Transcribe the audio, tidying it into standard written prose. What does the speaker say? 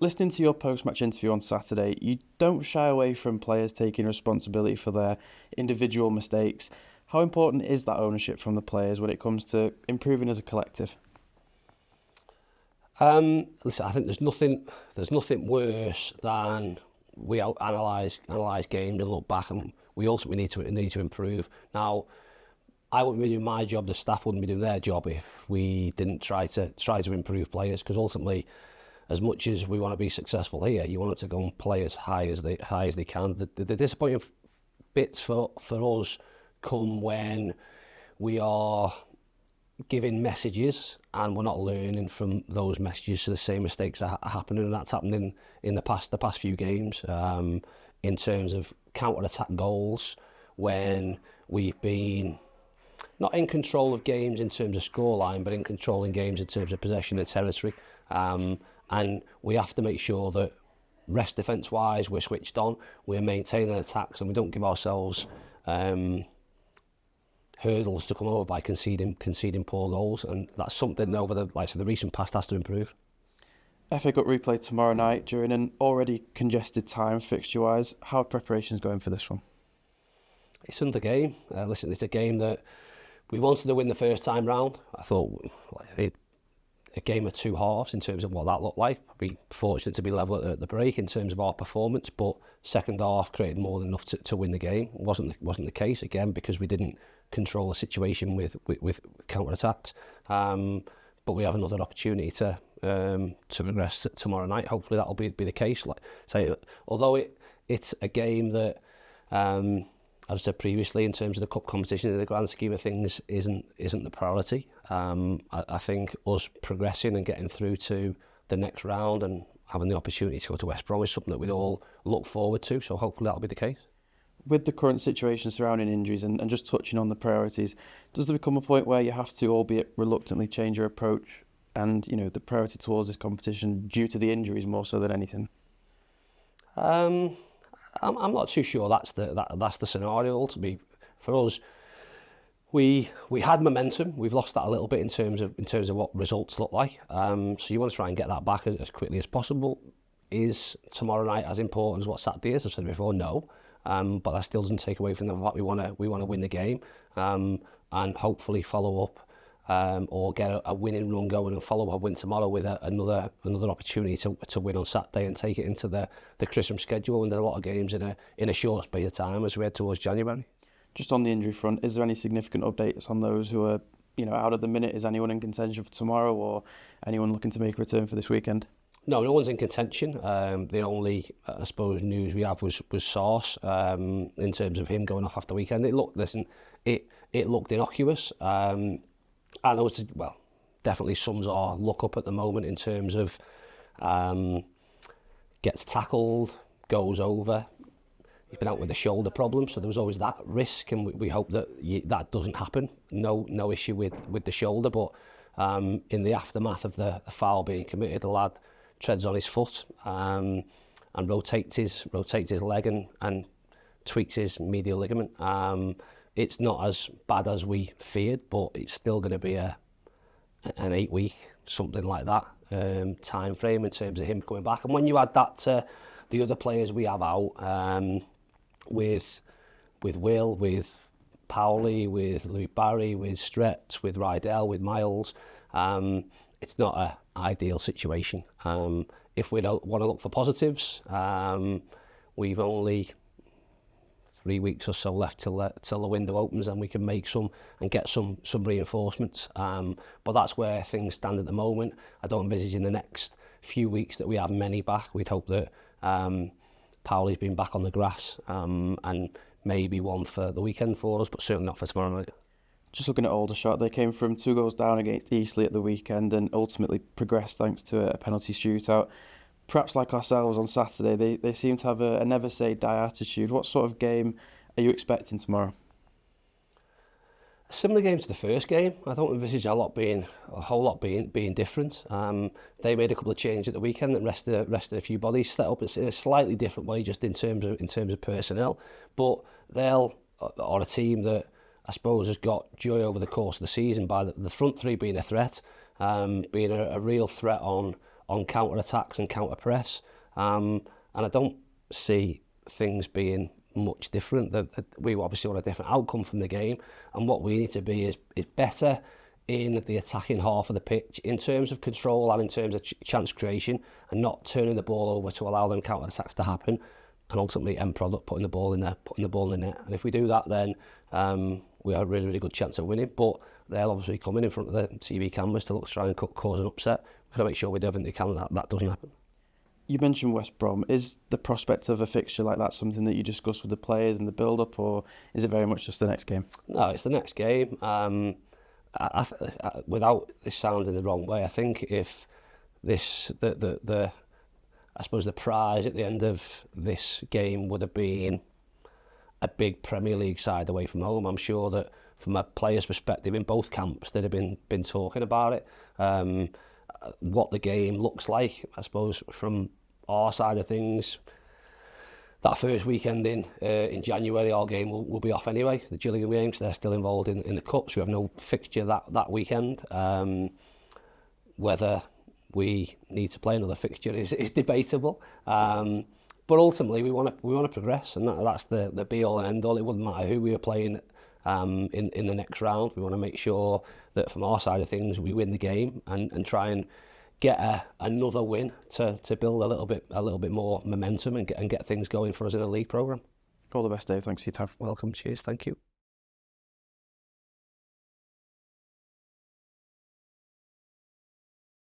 Listening to your post-match interview on Saturday, you don't shy away from players taking responsibility for their individual mistakes. How important is that ownership from the players when it comes to improving as a collective? Listen, I think there's nothing worse than we analyse games and look back, and we ultimately need to improve. Now, I wouldn't be doing my job, the staff wouldn't be doing their job if we didn't try to improve players, because ultimately, as much as we want to be successful here, you want it to go and play as high as they can. The disappointing bits for us come when we are giving messages and we're not learning from those messages, so the same mistakes are happening, and that's happening in the past few games, in terms of counter-attack goals, when we've been not in control of games in terms of scoreline, but in controlling games in terms of possession of territory. And we have to make sure that rest defence-wise, we're switched on, we're maintaining attacks, and we don't give ourselves hurdles to come over by conceding poor goals. And that's something over the recent past has to improve. FA Cup replay tomorrow night during an already congested time fixture-wise. How are preparations going for this one? It's another game. Listen, it's a game that we wanted to win the first time round. I thought a game of two halves in terms of what that looked like. I'd be fortunate to be level at the break in terms of our performance, but second half created more than enough to win the game. It wasn't the case, again, because we didn't control the situation with counter attacks. But we have another opportunity to progress tomorrow night. Hopefully that'll be the case. Like say, although it's a game that, as I said previously, in terms of the cup competition, in the grand scheme of things, isn't the priority. I think us progressing and getting through to the next round and having the opportunity to go to West Brom is something that we'd all look forward to. So hopefully that'll be the case. With the current situation surrounding injuries and just touching on the priorities, does there become a point where you have to, albeit reluctantly, change your approach and the priority towards this competition due to the injuries more so than anything? I'm not too sure that's the scenario. Ultimately, for us, we had momentum. We've lost that a little bit in terms of what results look like. So you want to try and get that back as quickly as possible. Is tomorrow night as important as what Saturday is? I've said before, no. But that still doesn't take away from the fact we want to win the game, and hopefully follow up, or get a winning run going and follow up a win tomorrow with another opportunity to win on Saturday and take it into the Christmas schedule. And there are a lot of games in a short space of time as we head towards January. Just on the injury front, is there any significant updates on those who are out at the minute? Is anyone in contention for tomorrow, or anyone looking to make a return for this weekend? No one's in contention. The only, I suppose, news we have was Sauce, in terms of him going off after the weekend. It looked innocuous. I know definitely sums our look up at the moment in terms of gets tackled, goes over. He's been out with a shoulder problem, so there was always that risk, and we hope that that doesn't happen. No issue with the shoulder, but in the aftermath of the foul being committed, the lad treads on his foot, and rotates his leg and tweaks his medial ligament. It's not as bad as we feared, but it's still going to be an 8-week, something like that, time frame in terms of him coming back. And when you add that to the other players we have out, with Will, with Powley, with Louis Barry, with Stretz, with Rydell, with Miles, it's not an ideal situation. If we don't want to look for positives, we've only 3 weeks or so left till the window opens, and we can make some and get some reinforcements. But that's where things stand at the moment. I don't envisage in the next few weeks that we have many back. We'd hope that Powley's been back on the grass, and maybe one for the weekend for us, but certainly not for tomorrow night. Just looking at Aldershot, they came from 2 goals down against Eastleigh at the weekend and ultimately progressed thanks to a penalty shootout. Perhaps like ourselves on Saturday, they seem to have a never say die attitude. What sort of game are you expecting tomorrow? A similar game to the first game. I don't envisage a whole lot being different. They made a couple of changes at the weekend that rested a few bodies, set up in a slightly different way, just in terms of personnel. But they're a team that I suppose has got joy over the course of the season by the front three being a threat, being a real threat on on counter-attacks and counter-press. And I don't see things being much different. We obviously want a different outcome from the game, and what we need to be is better in the attacking half of the pitch in terms of control and in terms of chance creation, and not turning the ball over to allow them counter-attacks to happen, and ultimately end product putting the ball in there, putting the ball in the net. And if we do that, then we have a really, really good chance of winning. But they'll obviously come in front of the TV cameras to look to try and cause an upset. We've got to make sure we do everything we can that doesn't happen. You mentioned West Brom. Is the prospect of a fixture like that something that you discuss with the players in the build-up, or is it very much just the next game? No, it's the next game. Without this sounding the wrong way, I think if this I suppose the prize at the end of this game would have been a big Premier League side away from home. I'm sure that from a player's perspective in both camps they'd have been talking about it. What the game looks like, I suppose, from our side of things, that first weekend in January, our game will be off anyway. The Gillingham games, they're still involved in the cups. We have no fixture that weekend. Whether we need to play another fixture is debatable. But ultimately, we want to progress, and that's the be all and end all. It wouldn't matter who we were playing in the next round. We want to make sure that from our side of things, we win the game and try and get another win to build a little bit more momentum and get things going for us in the league programme. All the best, Dave. Thanks for your time. Welcome. Cheers. Thank you.